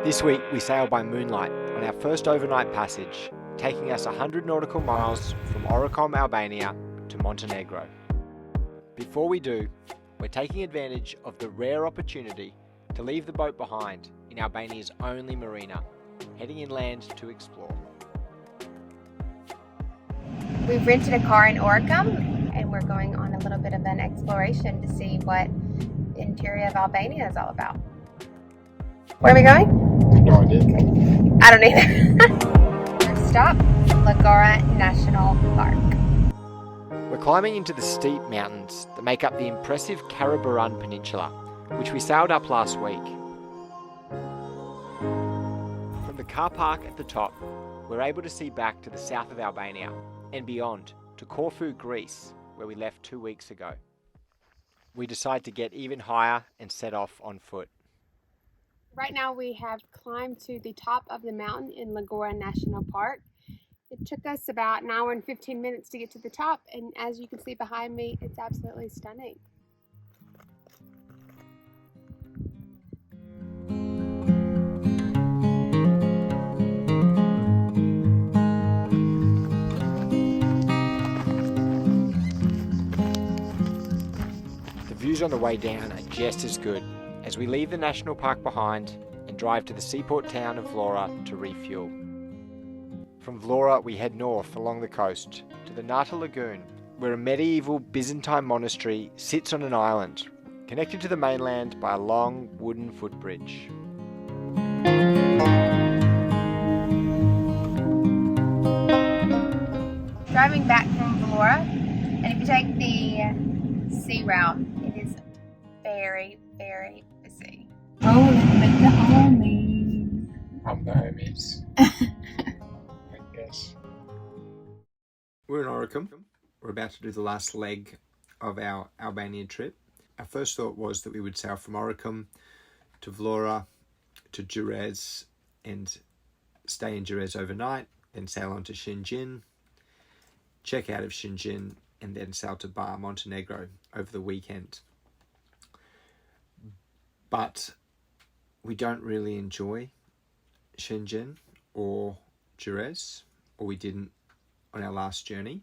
This week we sail by moonlight on our first overnight passage, taking us 100 nautical miles from Orikum Albania to Montenegro. Before we do, we're taking advantage of the rare opportunity to leave the boat behind in Albania's only marina, heading inland to explore. We've rented a car in Orikum and we're going on a little bit of an exploration to see what the interior of Albania is all about. Where are we going? No idea. I don't either. First stop, Vlorë National Park. We're climbing into the steep mountains that make up the impressive Karaburun Peninsula, which we sailed up last week. From the car park at the top, we're able to see back to the south of Albania and beyond to Corfu, Greece, where we left 2 weeks ago. We decide to get even higher and set off on foot. Right now we have climbed to the top of the mountain in Vlorë National Park. It took us about an hour and 15 minutes to get to the top, and as you can see behind me, it's absolutely stunning. The views on the way down are just as good as we leave the national park behind and drive to the seaport town of Vlorë to refuel. From Vlorë we head north along the coast to the Nata Lagoon, where a medieval Byzantine monastery sits on an island, connected to the mainland by a long wooden footbridge. Driving back from Vlorë, and if you take the sea route, it is very, very busy. Rolling with the homies. I'm the homies. I guess. We're in Orikum. We're about to do the last leg of our Albanian trip. Our first thought was that we would sail from Orikum to Vlorë to Durrës and stay in Durrës overnight, then sail on to Shëngjin, check out of Shëngjin, and then sail to Bar, Montenegro over the weekend. But we don't really enjoy Shëngjin or Durrës, or we didn't on our last journey.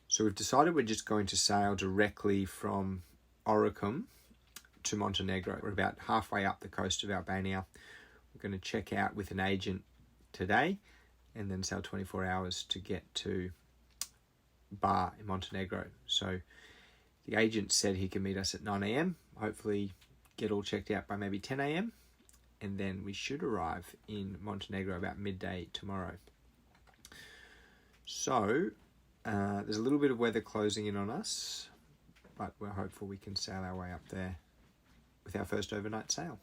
So we've decided we're just going to sail directly from Orikum to Montenegro. We're about halfway up the coast of Albania. We're going to check out with an agent today and then sail 24 hours to get to Bar in Montenegro. So the agent said he can meet us at 9 a.m. Hopefully get all checked out by maybe 10 a.m. and then we should arrive in Montenegro about midday tomorrow. So there's a little bit of weather closing in on us, but we're hopeful we can sail our way up there with our first overnight sail.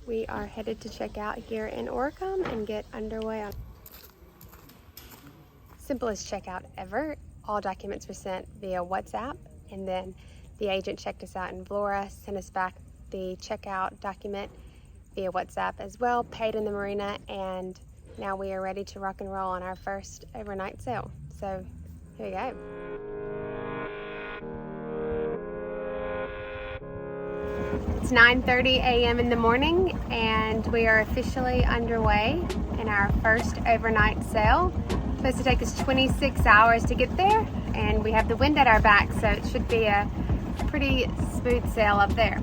We are headed to check out here in Orikum and get underway on simplest checkout ever. All documents were sent via WhatsApp, and then the agent checked us out in Vlorë, sent us back the checkout document via WhatsApp as well, paid in the marina, and now we are ready to rock and roll on our first overnight sail. So here we go. It's 9:30 a.m. in the morning and we are officially underway in our first overnight sail. It's supposed to take us 26 hours to get there, and we have the wind at our back, so it should be a pretty smooth sail up there.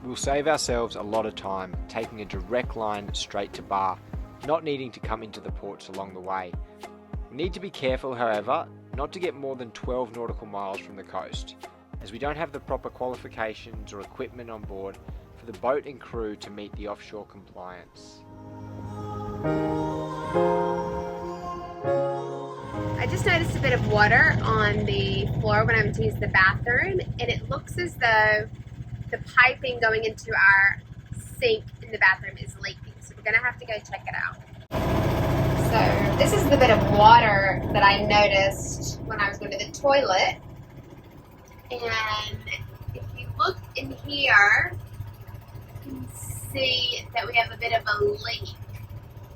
We'll save ourselves a lot of time taking a direct line straight to Bar, not needing to come into the ports along the way. We need to be careful, however, not to get more than 12 nautical miles from the coast, as we don't have the proper qualifications or equipment on board for the boat and crew to meet the offshore compliance. I just noticed a bit of water on the floor when I went to use the bathroom, and it looks as though the piping going into our sink in the bathroom is leaking, so we're gonna have to go check it out. So this is the bit of water that I noticed when I was going to the toilet, and if you look in here, you can see that we have a bit of a leak.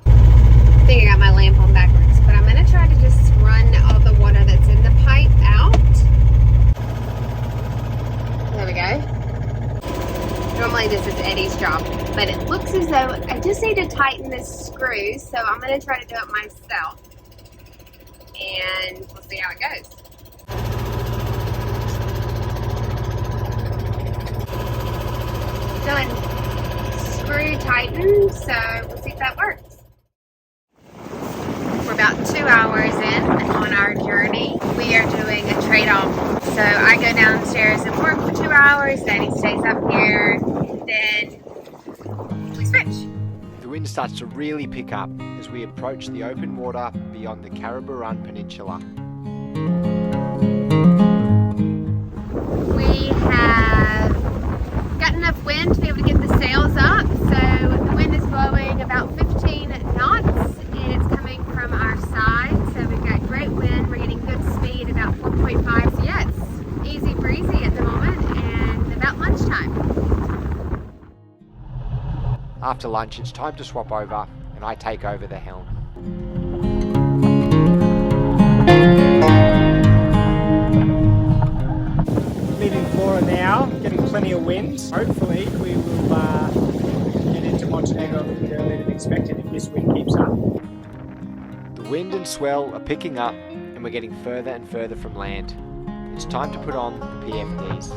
I think I got my lamp on backwards, but I'm gonna try to just run all the water that's in the pipe out. There we go. Normally this is Eddie's job, but it looks as though I just need to tighten this screw, so I'm going to try to do it myself. And we'll see how it goes. Done. Screw tightened, so we'll see if that works. We're about 2 hours in on our journey. We are doing a trade-off. So I go downstairs and work for 2 hours, Daddy stays up here, then we switch. The wind starts to really pick up as we approach the open water beyond the Karaburun Peninsula. We have got enough wind to be able to get the sails up, so the wind is blowing about 15 knots and it's coming from our side, so we've got great wind. We're getting good speed, about 4.5, so yeah, it's easy breezy at the moment and about lunchtime. After lunch, it's time to swap over and I take over the helm. Leaving Vlorë now, getting plenty of wind. Hopefully we will get into Montenegro a little bit earlier than expected if this wind keeps up. The wind and swell are picking up and we're getting further and further from land. It's time to put on the PFDs.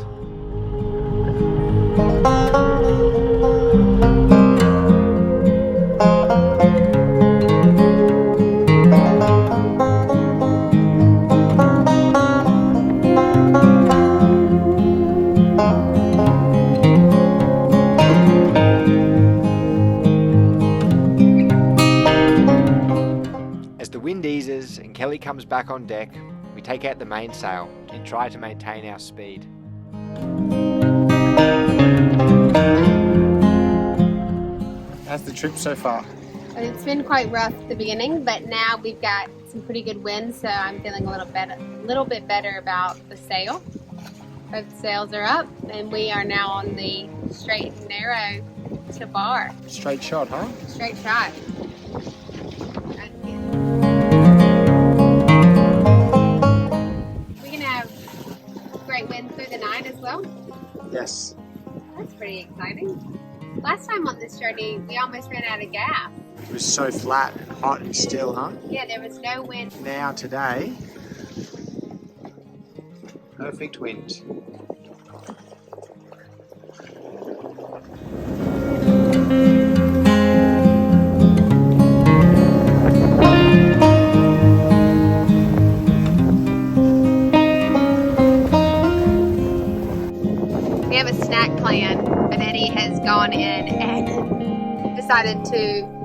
As the wind eases and Kelly comes back on deck, we take out the mainsail and try to maintain our speed. How's the trip so far? It's been quite rough at the beginning, but now we've got some pretty good wind, so I'm feeling a little bit better about the sail. Both sails are up, and we are now on the straight and narrow to bar. Straight shot, huh? Straight shot. We can have great wind through the night as well. Yes. That's pretty exciting. Last time on this journey, we almost ran out of gas. It was so flat and hot and still, huh? Yeah, there was no wind. Now today, perfect wind. We have a snack plan, but Eddie has gone in and decided to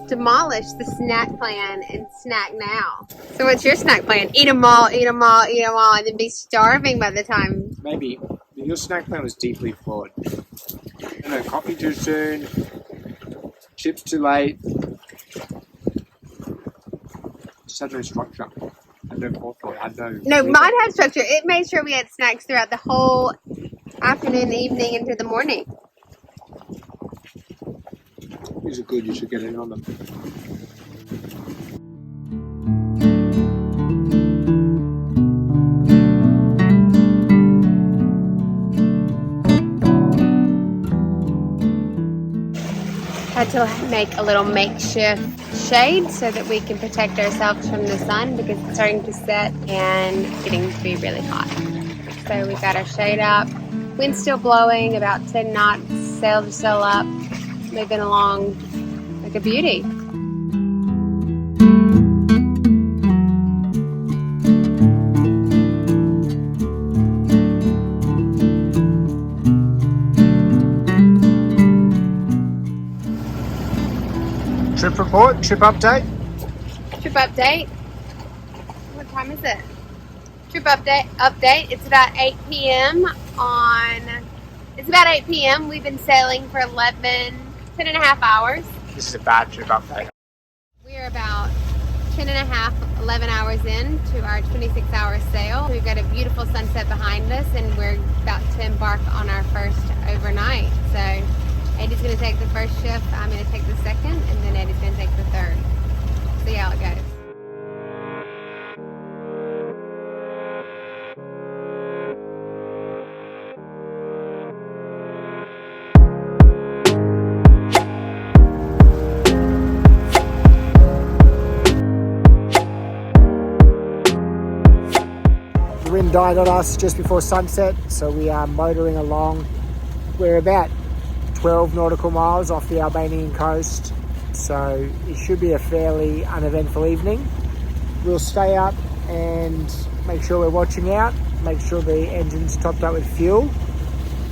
demolish the snack plan and snack now. So what's your snack plan? Eat them all, eat them all, eat them all, and then be starving by the time. Maybe. Your snack plan was deeply flawed. Coffee too soon, chips too late. Just had no structure. Had no forethought. Had no. No, mine had structure. It made sure we had snacks throughout the whole afternoon, evening, into the morning. These are good. You should get in on them. Had to make a little makeshift shade so that we can protect ourselves from the sun because it's starting to set and getting to be really hot. So we got our shade up. Wind's still blowing, about 10 knots. Sails are still up, moving along like a beauty. Trip report, trip update. Trip update. What time is it? Trip update. It's about 8 p.m. It's about 8 p.m. We've been sailing for 10 and a half hours. This is a bad trip update. We're about 10 and a half, 11 hours in to our 26-hour sail. We've got a beautiful sunset behind us and we're about to embark on our first overnight. So Eddie's going to take the first shift, I'm going to take the second, and then Eddie's going to take the third. See how it goes. died on us just before sunset, so we are motoring along. We're about 12 nautical miles off the Albanian coast, so it should be a fairly uneventful evening. We'll stay up and make sure we're watching out, make sure the engine's topped up with fuel,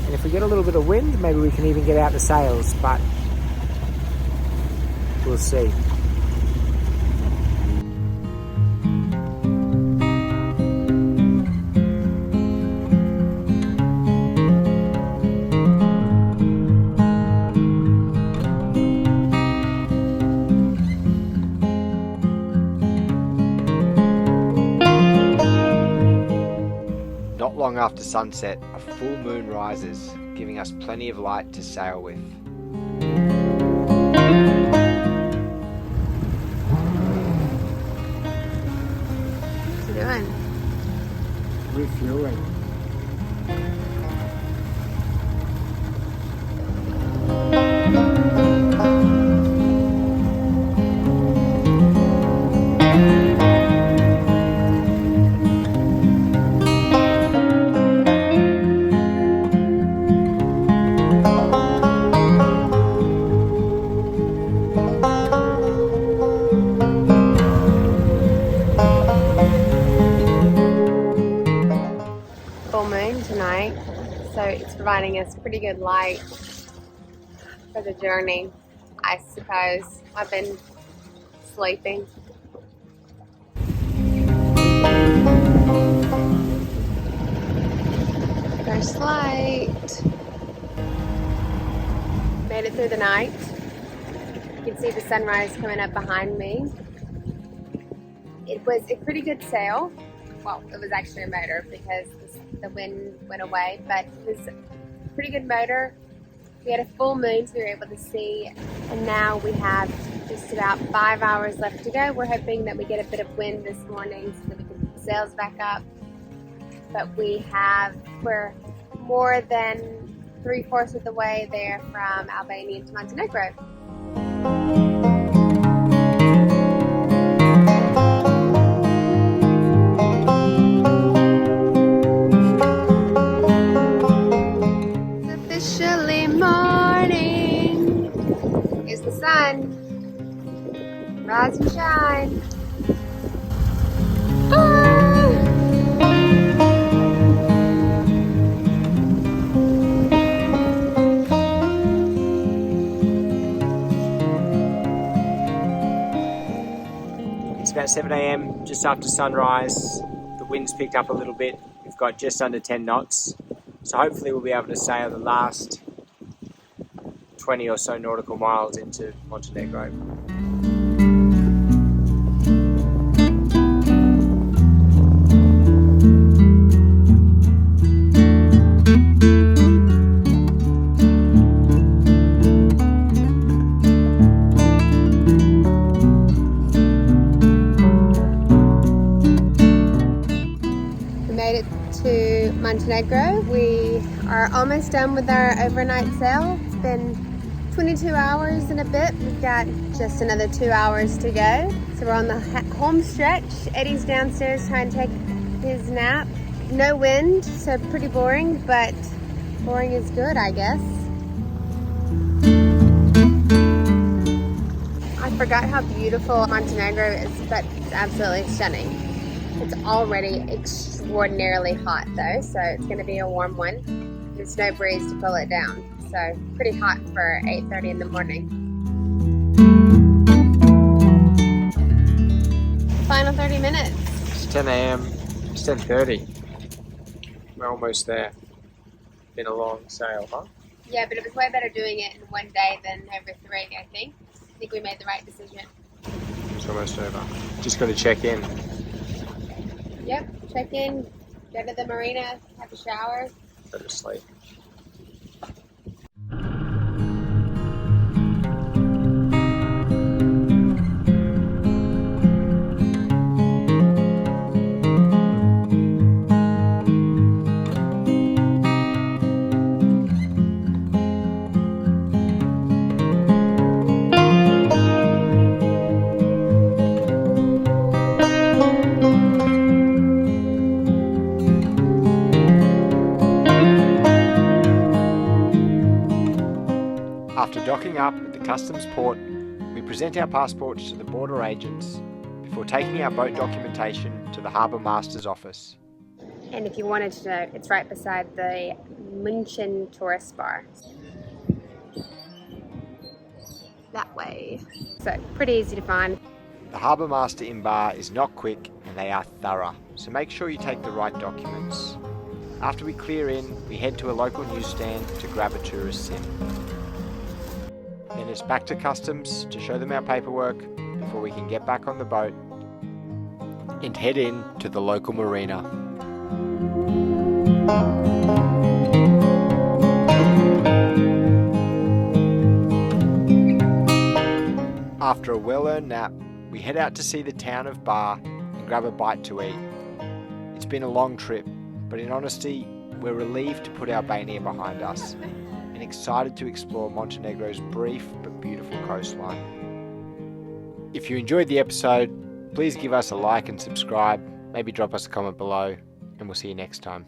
and if we get a little bit of wind, maybe we can even get out the sails, but we'll see. Not long after sunset, a full moon rises, giving us plenty of light to sail with. What's he doing? Refueling. Full moon tonight, so it's providing us pretty good light for the journey, I suppose. I've been sleeping. First light. Made it through the night. You can see the sunrise coming up behind me. It was a pretty good sail. Well, it was actually a motor because the wind went away, but it was a pretty good motor. We had a full moon, so we were able to see, and now we have just about 5 hours left to go. We're hoping that we get a bit of wind this morning so that we can put the sails back up. But we're more than 3/4 of the way there from Albania to Montenegro. Officially morning. Here's the sun. Rise and shine. It's about 7 a.m, just after sunrise. The wind's picked up a little bit. We've got just under 10 knots. So hopefully we'll be able to sail the last 20 or so nautical miles into Montenegro. Made it to Montenegro. We are almost done with our overnight sail. It's been 22 hours and a bit. We've got just another 2 hours to go. So we're on the home stretch. Eddie's downstairs trying to take his nap. No wind, so pretty boring, but boring is good, I guess. I forgot how beautiful Montenegro is, but it's absolutely stunning. It's already extraordinarily hot though, so it's going to be a warm one. There's no breeze to pull it down, so pretty hot for 8:30 in the morning. Final 30 minutes. It's 10 a.m, it's 10:30. We're almost there. Been a long sail, huh? Yeah, but it was way better doing it in one day than over 3, I think. I think we made the right decision. It's almost over. Just got to check in. Yep, check in, go to the marina, have a shower. Go to sleep. After docking up at the customs port, we present our passports to the border agents before taking our boat documentation to the harbour master's office. And if you wanted to know, it's right beside the Shëngjin tourist bar. That way. So, pretty easy to find. The harbour master in Bar is not quick and they are thorough, so make sure you take the right documents. After we clear in, we head to a local newsstand to grab a tourist sim. Then it's back to customs to show them our paperwork before we can get back on the boat and head in to the local marina. After a well-earned nap, we head out to see the town of Bar and grab a bite to eat. It's been a long trip, but in honesty, we're relieved to put Albania behind us and excited to explore Montenegro's brief but beautiful coastline. If you enjoyed the episode, please give us a like and subscribe, maybe drop us a comment below, and we'll see you next time.